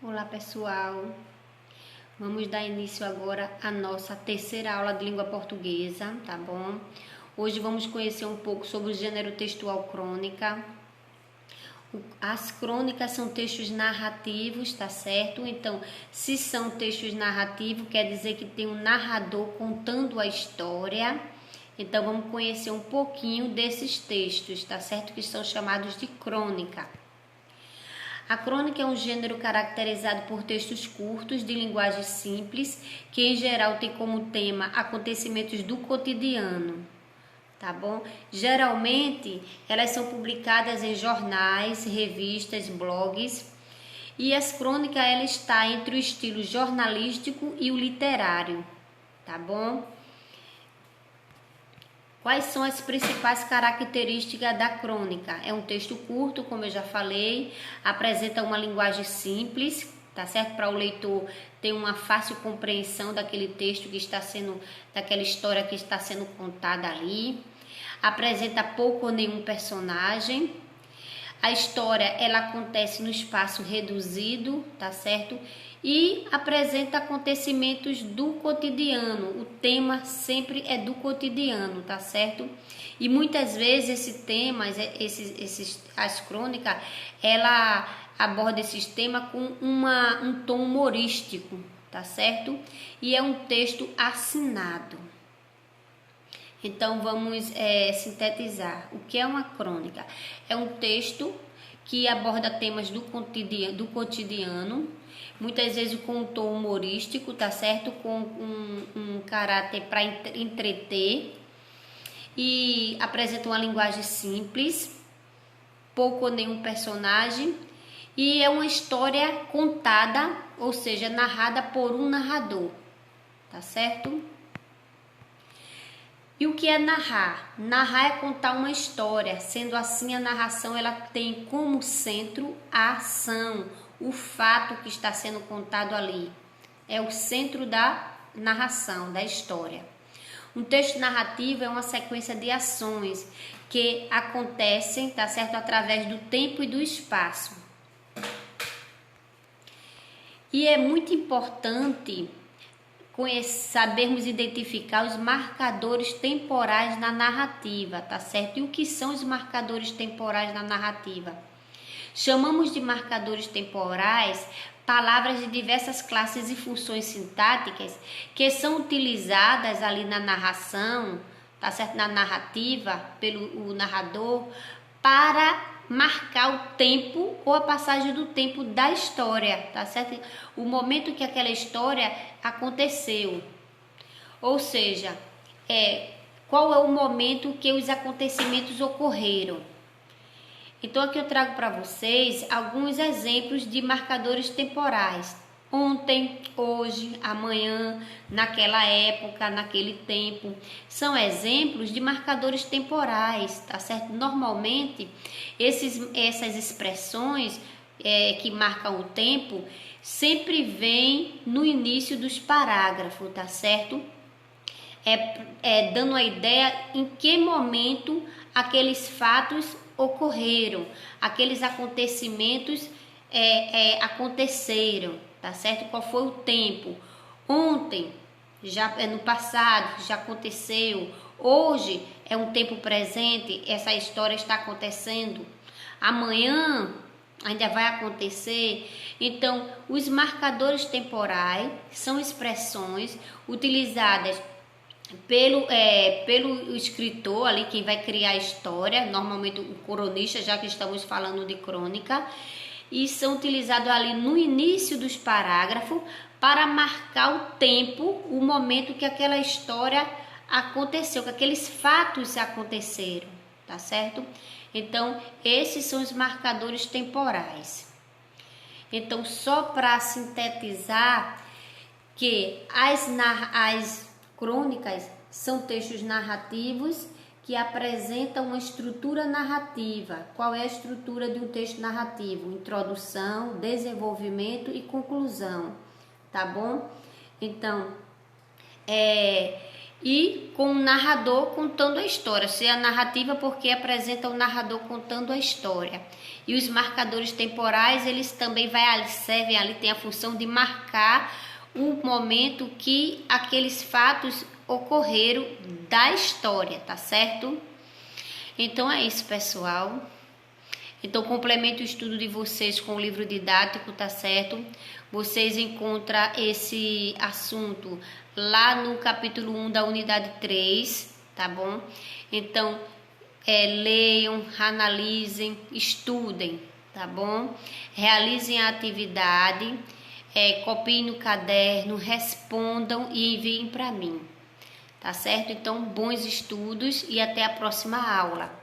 Olá pessoal, vamos dar início agora à nossa terceira aula de língua portuguesa, tá bom? Hoje vamos conhecer um pouco sobre o gênero textual crônica. As crônicas são textos narrativos, tá certo? Então, se são textos narrativos, quer dizer que tem um narrador contando a história. Então, vamos conhecer um pouquinho desses textos, tá certo? Que são chamados de crônica. A crônica é um gênero caracterizado por textos curtos, de linguagem simples, que em geral tem como tema acontecimentos do cotidiano, tá bom? Geralmente, elas são publicadas em jornais, revistas, blogs, e as crônicas ela está entre o estilo jornalístico e o literário, tá bom? Quais são as principais características da crônica? É um texto curto, como eu já falei, apresenta uma linguagem simples, tá certo? Para o leitor ter uma fácil compreensão daquele texto que está sendo, daquela história que está sendo contada ali. Apresenta pouco ou nenhum personagem. A história ela acontece no espaço reduzido, tá certo? E apresenta acontecimentos do cotidiano. O tema sempre é do cotidiano, tá certo? E muitas vezes esse tema, as crônicas, ela aborda esses temas com um tom humorístico, tá certo? E é um texto assinado. Então vamos sintetizar. O que é uma crônica? É um texto que aborda temas do cotidiano, muitas vezes com um tom humorístico, tá certo? Com um caráter para entreter e apresenta uma linguagem simples, pouco ou nenhum personagem, e é uma história contada, ou seja, narrada por um narrador, tá certo? E o que é narrar? Narrar é contar uma história, sendo assim a narração ela tem como centro a ação, o fato que está sendo contado ali. É o centro da narração, da história. Um texto narrativo é uma sequência de ações que acontecem, tá certo, através do tempo e do espaço. E é muito importante sabermos identificar os marcadores temporais na narrativa, tá certo? E o que são os marcadores temporais na narrativa? Chamamos de marcadores temporais palavras de diversas classes e funções sintáticas que são utilizadas ali na narração, tá certo? Na narrativa, pelo narrador, para marcar o tempo ou a passagem do tempo da história, tá certo? O momento que aquela história aconteceu. Ou seja, qual é o momento que os acontecimentos ocorreram. Então aqui eu trago para vocês alguns exemplos de marcadores temporais. Ontem, hoje, amanhã, naquela época, naquele tempo. São exemplos de marcadores temporais, tá certo? Normalmente, essas expressões que marcam o tempo sempre vêm no início dos parágrafos, tá certo? Dando a ideia em que momento aqueles fatos ocorreram, aqueles acontecimentos aconteceram, tá certo? Qual foi o tempo? Ontem, já no passado, já aconteceu. Hoje é um tempo presente, essa história está acontecendo. Amanhã ainda vai acontecer. Então, os marcadores temporais são expressões utilizadas pelo escritor ali, quem vai criar a história, normalmente o cronista, já que estamos falando de crônica, e são utilizados ali no início dos parágrafos para marcar o tempo, o momento que aquela história aconteceu, que aqueles fatos aconteceram, tá certo? Então, esses são os marcadores temporais. Então, só para sintetizar que as crônicas são textos narrativos que apresentam uma estrutura narrativa. Qual é a estrutura de um texto narrativo? Introdução, desenvolvimento e conclusão, tá bom? Então, e com o narrador contando a história. Se a narrativa, porque apresenta o narrador contando a história. E os marcadores temporais, eles também servem ali, tem a função de marcar o momento que aqueles fatos ocorreram da história, tá certo? Então é isso, pessoal. Então complemente o estudo de vocês com o livro didático, tá certo? Vocês encontram esse assunto lá no capítulo 1 da unidade 3, tá bom? Então, leiam, analisem, estudem, tá bom? Realizem a atividade, copiem no caderno, respondam e enviem para mim, tá certo? Então, bons estudos e até a próxima aula.